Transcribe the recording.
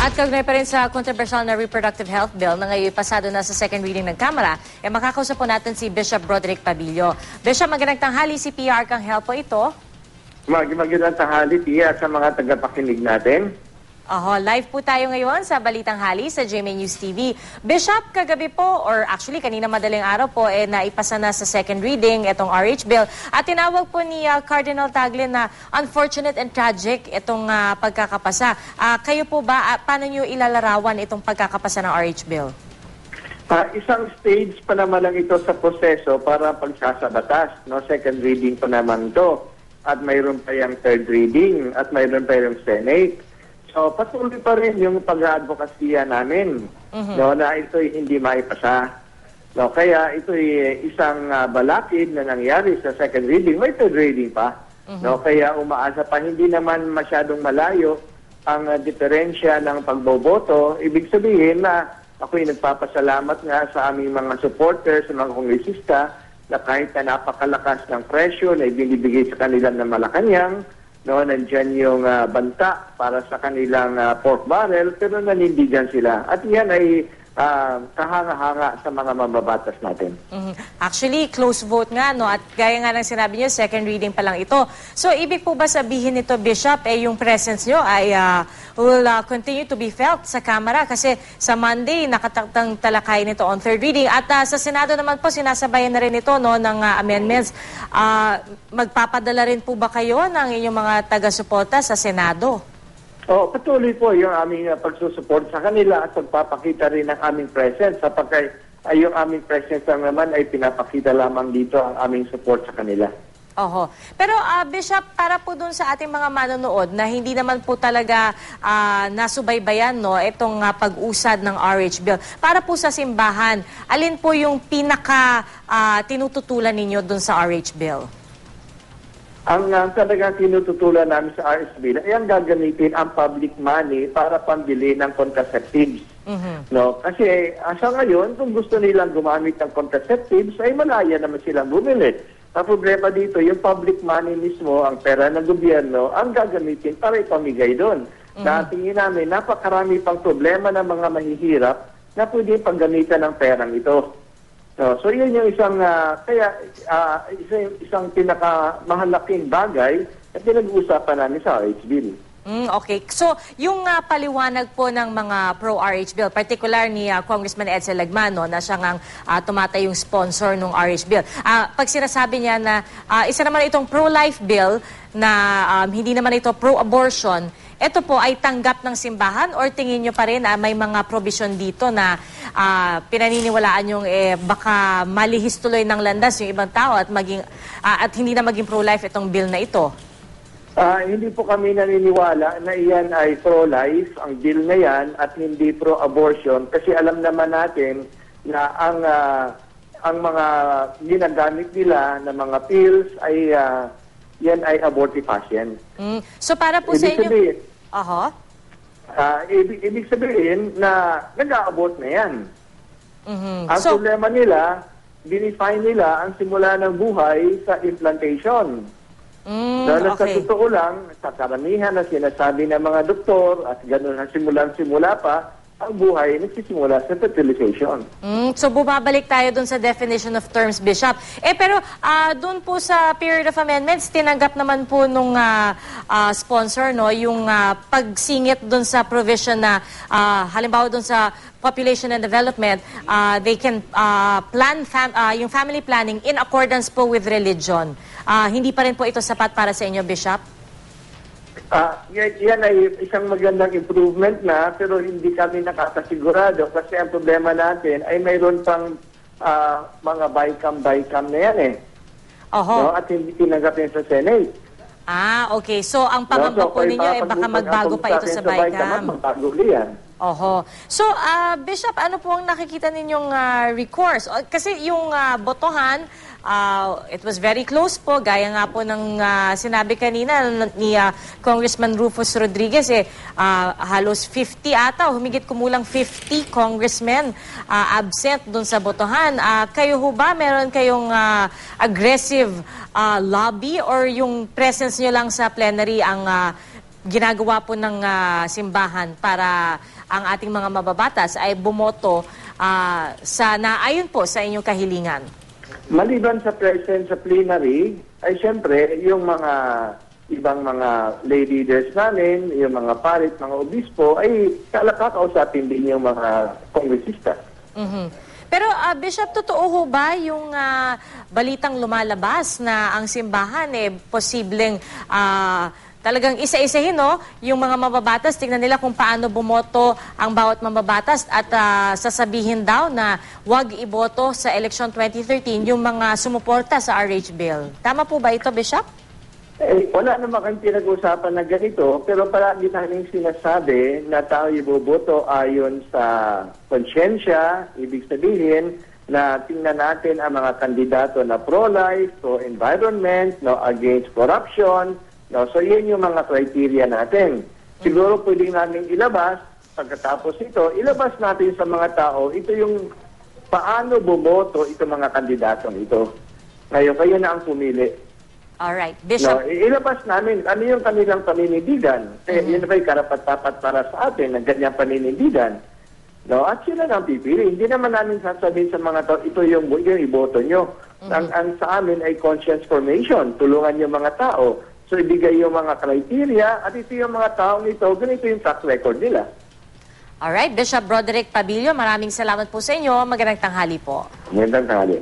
At kaugnay pa rin sa controversial na reproductive health bill na ngayon pasado na sa second reading ng Kamara, makakausap po natin si Bishop Broderick Pabilio. Bishop, magandang tanghali, si PR kang help po ito. Magandang tanghali, Tia, sa mga tagapakinig natin. Live po tayo ngayon sa Balitang Hali sa GMA News TV. Bishop, kagabi po, or actually kanina madaling araw po, naipasa na sa second reading itong RH bill. At tinawag po ni Cardinal Tagle na unfortunate and tragic itong pagkakapasa. Kayo po ba, paano nyo ilalarawan itong pagkakapasa ng RH bill? Isang stage pa naman lang ito sa proseso para pagsasabatas. No? Second reading pa naman ito. At mayroon pa yung third reading at mayroon pa yung Senate. So, patuloy pa rin yung pag-advokasya namin no, na ito'y hindi maipasa. No, kaya ito'y isang balakid na nangyari sa second reading. May third reading pa. No, kaya umaasa pa, hindi naman masyadong malayo ang diferensya ng pagboboto. Ibig sabihin na ako'y nagpapasalamat nga sa aming mga supporters, sa mga kongresista, na kahit na napakalakas ng presyo na ibinibigay sa kanilang na Malacanang, no, nandyan yung banta para sa kanilang pork barrel, pero nanindigan sila. At yan ay kahanga-hanga sa mga mambabatas natin. Actually, close vote nga, no? At gaya nga ng sinabi niyo, second reading pa lang ito. So, ibig po ba sabihin nito, Bishop, yung presence niyo ay will continue to be felt sa Kamara? Kasi sa Monday, nakatakdang talakay nito on third reading. At sa Senado naman po, sinasabayan na rin ito no, ng amendments. Magpapadala rin po ba kayo ng inyong mga taga-suporta sa Senado? Patuloy po yung aming pagsusupport sa kanila at pagpapakita rin ng aming presence sapagkat yung aming presence lang naman ay pinapakita lamang dito ang aming support sa kanila. Pero Bishop, para po dun sa ating mga manonood na hindi naman po talaga nasubaybayan no, itong pag-usad ng RH bill, para po sa simbahan, alin po yung pinaka tinututulan ninyo dun sa RH bill? Ang talagang tinututulan namin sa RSB ay ang gagamitin ang public money para pambili ng contraceptives. No? Kasi sa ngayon, kung gusto nilang gumamit ng contraceptives, ay malaya naman silang bumili. Ang problema dito, yung public money mismo, ang pera ng gobyerno, ang gagamitin para ipamigay doon. Na tingin namin, napakarami pang problema ng mga mahihirap na pwede paggamitan ng perang ito. So yun yung isang isang pinakamahalaking bagay na pinag-uusapan namin sa RH bill. Okay. So, yung paliwanag po ng mga pro-RH bill, particular ni Congressman Edsel Lagman, no, na siya ngang tumatayong sponsor ng RH bill. Pag sinasabi niya na isa naman itong pro-life bill na hindi naman ito pro-abortion, ito po ay tanggap ng simbahan or tingin nyo pa rin may mga provision dito na pinaniniwalaan yung baka malihis tuloy ng landas yung ibang tao at hindi na maging pro-life itong bill na ito? Hindi po kami naniniwala na iyan ay pro-life, ang bill na yan, at hindi pro-abortion kasi alam naman natin na ang mga ginagamit nila na mga pills ay yan ay abortifacient. So para po sa inyo... Ibig sabihin na nag-a-abort na yan. Ang So, problema nila, dinefine nila ang simula ng buhay sa implantation. Dahil sa totoo lang, sa karamihan na sinasabi ng mga doktor at gano'n na simula pa, ang buhay nagsisimula sa fertilization. So bumabalik tayo dun sa definition of terms, Bishop. Pero dun po sa period of amendments, tinanggap naman po nung sponsor no, yung pagsingit dun sa provision na halimbawa dun sa population and development, they can plan yung family planning in accordance po with religion. Hindi pa rin po ito sapat para sa inyo, Bishop? Yan ay isang magandang improvement na pero hindi kami nakakasigurado kasi ang problema natin ay mayroon pang mga bycam na yan no? At hindi tinanggap yan sa Senate. Okay. So ang pangamba po ninyo baka magbago pa ito sa bycam. Magbago yan. So, Bishop, ano po ang nakikita ninyong recourse? Kasi yung botohan, it was very close po, gaya nga po ng sinabi kanina ni Congressman Rufus Rodriguez, halos 50 ata, humigit kumulang 50 congressmen absent dun sa botohan. Kayo ho ba, meron kayong aggressive lobby or yung presence nyo lang sa plenary ang ginagawa po ng simbahan para ang ating mga mababatas ay bumoto sa naayon po sa inyong kahilingan? Maliban sa presence sa plenary, ay siyempre yung mga ibang mga lay leaders namin, yung mga parit, mga obispo, ay kakausapin din yung mga kongresista. Pero Bishop, totoo ho ba yung balitang lumalabas na ang simbahan posibleng talagang isa-isahin, no? Yung mga mababatas, tingnan nila kung paano bumoto ang bawat mababatas at sasabihin daw na wag iboto sa election 2013 yung mga sumuporta sa RH bill. Tama po ba ito, Bishop? Wala naman kang pinag-usapan na ganito, pero palagi namin sinasabi na tayo iboboto ayon sa konsyensya, ibig sabihin na tingnan natin ang mga kandidato na pro-life, pro-environment, no, against corruption. No, so yun yung mga criteria natin. Siguro pwedeng namin ilabas, pagkatapos ito, ilabas natin sa mga tao, ito yung paano bumoto itong mga kandidatong ito. Ngayon, kayo na ang pumili. Alright, Bishop. No, ilabas namin, ano yung kanilang paninindigan. Yun ba'y karapat-dapat para sa atin ng ganyang paninindigan. No, at sila nang pipili. Hindi naman namin sasabihin sa mga tao, ito yung iboto nyo. Ang sa amin ay conscience formation. Tulungan yung mga tao. So, ibigay yung mga criteria at ito yung mga taong ito, ganito yung track record nila. Alright, Bishop Broderick Pabilio, maraming salamat po sa inyo. Magandang tanghali po. Magandang tanghali.